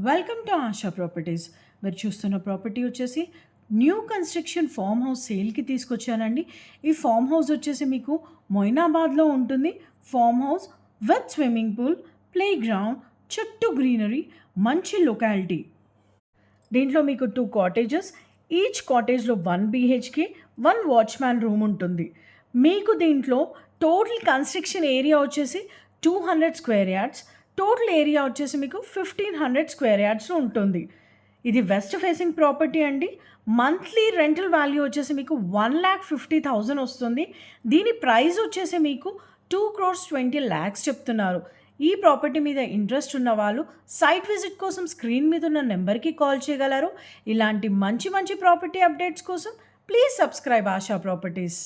Welcome to ASHA properties. మీరు చూస్తున్న property వచ్చేసి న్యూ కన్స్ట్రక్షన్ ఫామ్ హౌస్ సేల్కి తీసుకొచ్చానండి. ఈ ఫామ్ హౌస్ వచ్చేసి మీకు మొయినాబాద్లో ఉంటుంది. Farmhouse with swimming pool, playground, చుట్టూ గ్రీనరీ, మంచి లొకాలిటీ. దీంట్లో మీకు 2 కాటేజెస్, ఈచ్ కాటేజ్లో 1 BHK, 1 వాచ్మ్యాన్ రూమ్ ఉంటుంది. మీకు దీంట్లో టోటల్ కన్స్ట్రక్షన్ ఏరియా వచ్చేసి 200 స్క్వేర్ యార్డ్స్, టోటల్ ఏరియా వచ్చేసి మీకు 1500 స్క్వేర్ యార్డ్స్లో ఉంటుంది. ఇది వెస్ట్ ఫేసింగ్ ప్రాపర్టీ అండి. మంత్లీ రెంటల్ వాల్యూ వచ్చేసి మీకు 1,50,000 వస్తుంది. దీని ప్రైస్ వచ్చేసి మీకు 2,20,00,000 చెప్తున్నారు. ఈ ప్రాపర్టీ మీద ఇంట్రెస్ట్ ఉన్న వాళ్ళు సైట్ విజిట్ కోసం స్క్రీన్ మీద ఉన్న నెంబర్కి కాల్ చేయగలరు. ఇలాంటి మంచి మంచి ప్రాపర్టీ అప్డేట్స్ కోసం ప్లీజ్ సబ్స్క్రైబ్ ఆశా ప్రాపర్టీస్.